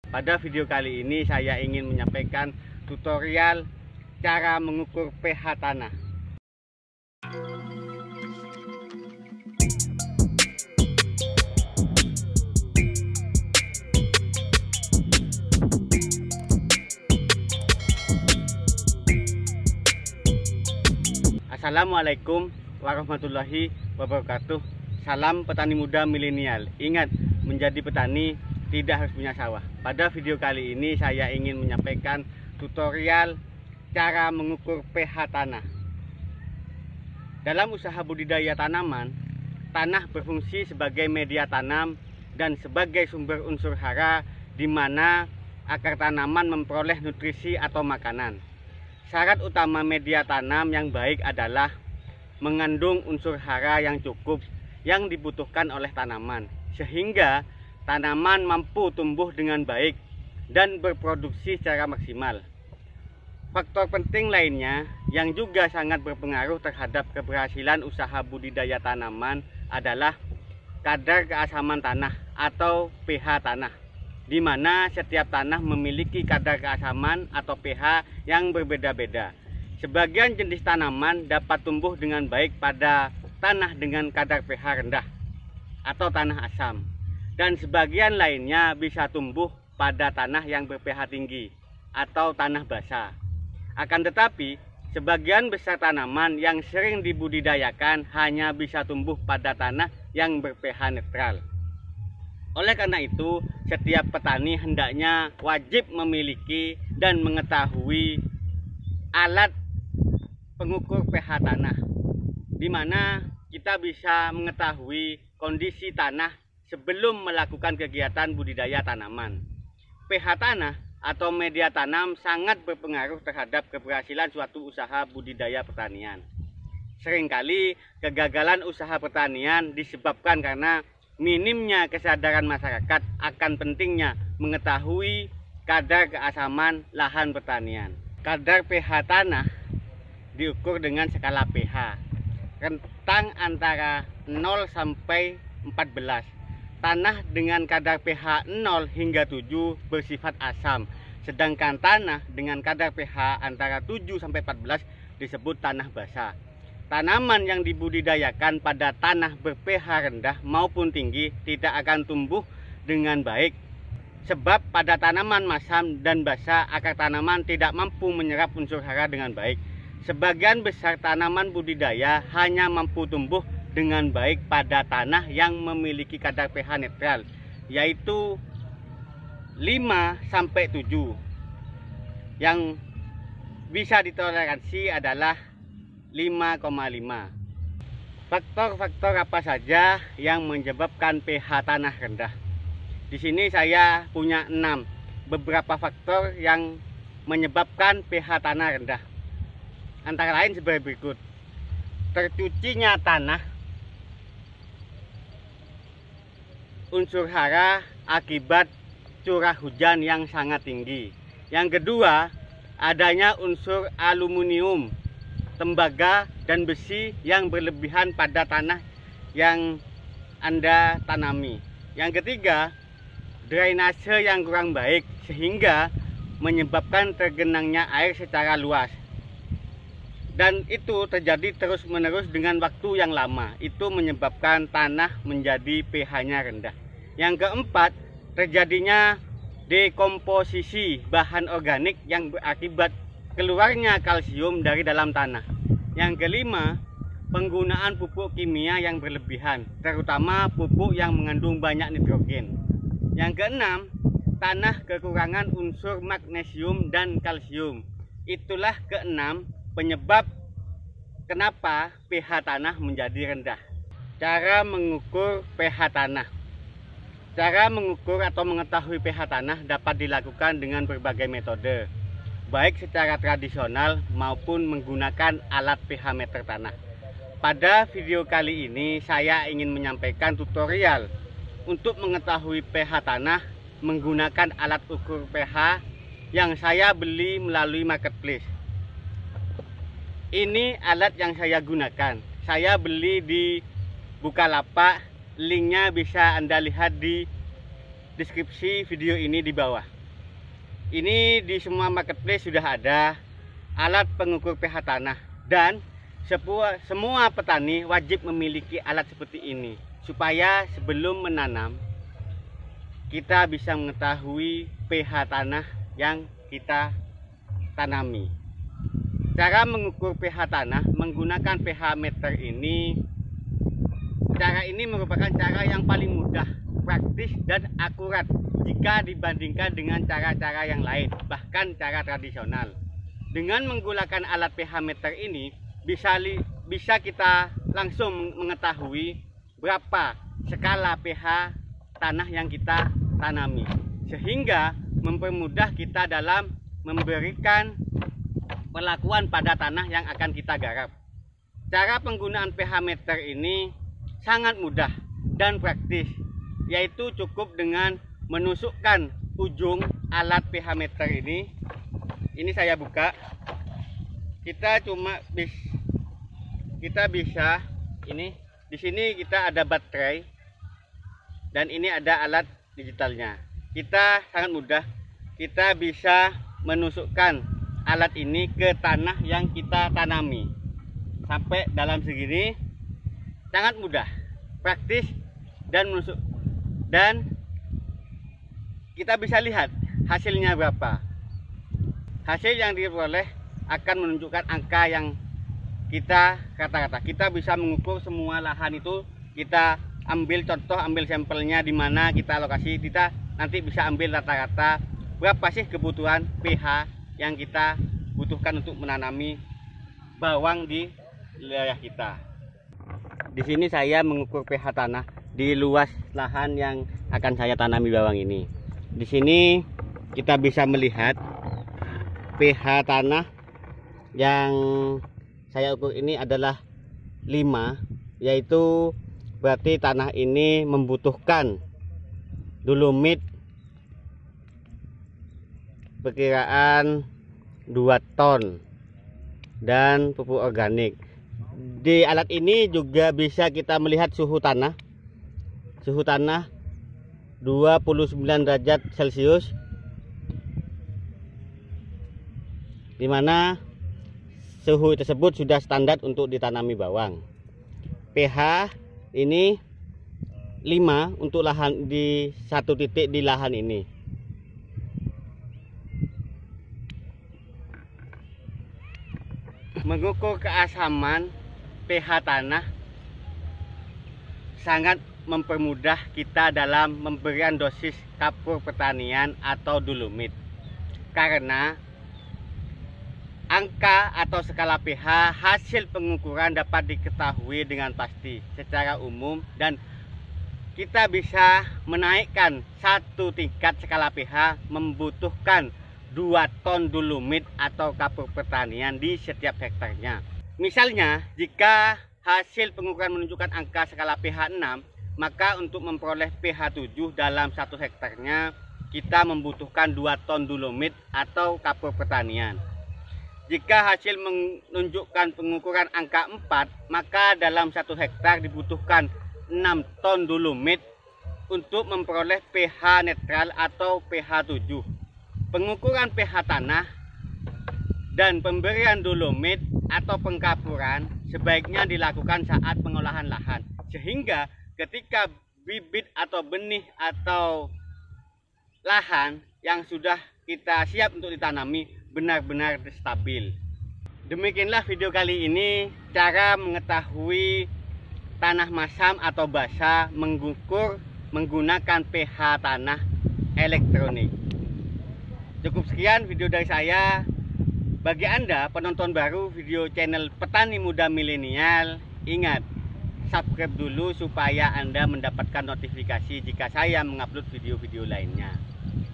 Pada video kali ini saya ingin menyampaikan tutorial cara mengukur pH tanah. Assalamualaikum warahmatullahi wabarakatuh. Salam petani muda milenial. Ingat, menjadi petani tidak harus punya sawah. Pada video kali ini saya ingin menyampaikan tutorial cara mengukur pH tanah. Dalam usaha budidaya tanaman, tanah berfungsi sebagai media tanam dan sebagai sumber unsur hara di mana akar tanaman memperoleh nutrisi atau makanan. Syarat utama media tanam yang baik adalah mengandung unsur hara yang cukup yang dibutuhkan oleh tanaman, sehingga tanaman mampu tumbuh dengan baik dan berproduksi secara maksimal. Faktor penting lainnya yang juga sangat berpengaruh terhadap keberhasilan usaha budidaya tanaman adalah kadar keasaman tanah atau pH tanah, di mana setiap tanah memiliki kadar keasaman atau pH yang berbeda-beda. Sebagian jenis tanaman dapat tumbuh dengan baik pada tanah dengan kadar pH rendah atau tanah asam, dan sebagian lainnya bisa tumbuh pada tanah yang ber-pH tinggi atau tanah basah. Akan tetapi, sebagian besar tanaman yang sering dibudidayakan hanya bisa tumbuh pada tanah yang ber-pH netral. Oleh karena itu, setiap petani hendaknya wajib memiliki dan mengetahui alat pengukur pH tanah, di mana kita bisa mengetahui kondisi tanah sebelum melakukan kegiatan budidaya tanaman. pH tanah atau media tanam sangat berpengaruh terhadap keberhasilan suatu usaha budidaya pertanian. Seringkali kegagalan usaha pertanian disebabkan karena minimnya kesadaran masyarakat akan pentingnya mengetahui kadar keasaman lahan pertanian. Kadar pH tanah diukur dengan skala pH, rentang antara 0 sampai 14. Tanah dengan kadar pH 0 hingga 7 bersifat asam, sedangkan tanah dengan kadar pH antara 7 sampai 14 disebut tanah basah. Tanaman yang dibudidayakan pada tanah ber-pH rendah maupun tinggi tidak akan tumbuh dengan baik, sebab pada tanaman masam dan basah akar tanaman tidak mampu menyerap unsur hara dengan baik. Sebagian besar tanaman budidaya hanya mampu tumbuh dengan baik pada tanah yang memiliki kadar pH netral, yaitu 5 sampai 7. Yang bisa ditoleransi adalah 5,5. Faktor-faktor apa saja yang menyebabkan pH tanah rendah? Di sini saya punya 6 beberapa faktor yang menyebabkan pH tanah rendah. Antara lain sebagai berikut: tercucinya tanah, unsur hara akibat curah hujan yang sangat tinggi. Yang kedua, adanya unsur aluminium, tembaga, dan besi yang berlebihan pada tanah yang Anda tanami. Yang ketiga, drainase yang kurang baik sehingga menyebabkan tergenangnya air secara luas. Dan itu terjadi terus-menerus dengan waktu yang lama. Itu menyebabkan tanah menjadi pH-nya rendah. Yang keempat, terjadinya dekomposisi bahan organik yang berakibat keluarnya kalsium dari dalam tanah. Yang kelima, penggunaan pupuk kimia yang berlebihan, terutama pupuk yang mengandung banyak nitrogen. Yang keenam, tanah kekurangan unsur magnesium dan kalsium. Itulah keenam penyebab kenapa pH tanah menjadi rendah. Cara mengukur pH tanah. Cara mengukur atau mengetahui pH tanah dapat dilakukan dengan berbagai metode, baik secara tradisional maupun menggunakan alat pH meter tanah. Pada video kali ini saya ingin menyampaikan tutorial untuk mengetahui pH tanah menggunakan alat ukur pH yang saya beli melalui marketplace. Ini alat yang saya gunakan. Saya beli di Bukalapak. Linknya bisa Anda lihat di deskripsi video ini di bawah. Ini di semua marketplace sudah ada alat pengukur pH tanah, dan semua petani wajib memiliki alat seperti ini supaya sebelum menanam kita bisa mengetahui pH tanah yang kita tanami. Cara mengukur pH tanah menggunakan pH meter ini, cara ini merupakan cara yang paling mudah, praktis dan akurat jika dibandingkan dengan cara-cara yang lain, bahkan cara tradisional. Dengan menggunakan alat pH meter ini bisa kita langsung mengetahui berapa skala pH tanah yang kita tanami, sehingga mempermudah kita dalam memberikan perlakuan pada tanah yang akan kita garap. Cara penggunaan pH meter ini sangat mudah dan praktis, yaitu cukup dengan menusukkan ujung alat pH meter ini. Ini saya buka. Kita bisa ini di sini kita ada baterai dan ini ada alat digitalnya. Kita sangat mudah, kita bisa menusukkan alat ini ke tanah yang kita tanami sampai dalam segini. Sangat mudah, praktis dan menusuk, dan kita bisa lihat hasilnya berapa. Hasil yang diperoleh akan menunjukkan angka yang kita rata-rata. Kita bisa mengukur semua lahan itu. Kita ambil contoh, ambil sampelnya di mana kita lokasi. Kita nanti bisa ambil rata-rata berapa sih kebutuhan pH yang kita butuhkan untuk menanami bawang di wilayah kita. Di sini saya mengukur pH tanah di luas lahan yang akan saya tanami bawang ini. Di sini kita bisa melihat pH tanah yang saya ukur ini adalah 5, yaitu berarti tanah ini membutuhkan dolomit perkiraan 2 ton dan pupuk organik. Di alat ini juga bisa kita melihat suhu tanah. Suhu tanah 29 derajat Celcius, di mana suhu tersebut sudah standar untuk ditanami bawang. pH ini 5 untuk lahan di satu titik di lahan ini. Mengukur keasaman pH tanah sangat mempermudah kita dalam pemberian dosis kapur pertanian atau dolomit, karena angka atau skala pH hasil pengukuran dapat diketahui dengan pasti secara umum, dan kita bisa menaikkan satu tingkat skala pH membutuhkan 2 ton dolomit atau kapur pertanian di setiap hektarnya. Misalnya jika hasil pengukuran menunjukkan angka skala pH 6, maka untuk memperoleh pH 7 dalam 1 hektarnya kita membutuhkan 2 ton dolomit atau kapur pertanian. Jika hasil menunjukkan pengukuran angka 4, maka dalam 1 hektar dibutuhkan 6 ton dolomit untuk memperoleh pH netral atau pH 7. Pengukuran pH tanah dan pemberian dolomit atau pengkapuran sebaiknya dilakukan saat pengolahan lahan, sehingga ketika bibit atau benih atau lahan yang sudah kita siap untuk ditanami benar-benar stabil. Demikianlah video kali ini, cara mengetahui tanah masam atau basah mengukur menggunakan pH tanah elektronik. Cukup sekian video dari saya. Bagi Anda penonton baru video channel Petani Muda Milenial, ingat subscribe dulu supaya Anda mendapatkan notifikasi jika saya mengupload video-video lainnya.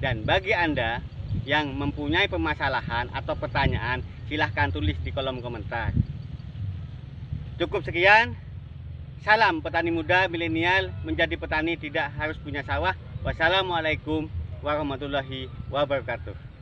Dan bagi Anda yang mempunyai permasalahan atau pertanyaan, silahkan tulis di kolom komentar. Cukup sekian. Salam petani muda milenial, menjadi petani tidak harus punya sawah. Wassalamualaikum warahmatullahi wabarakatuh.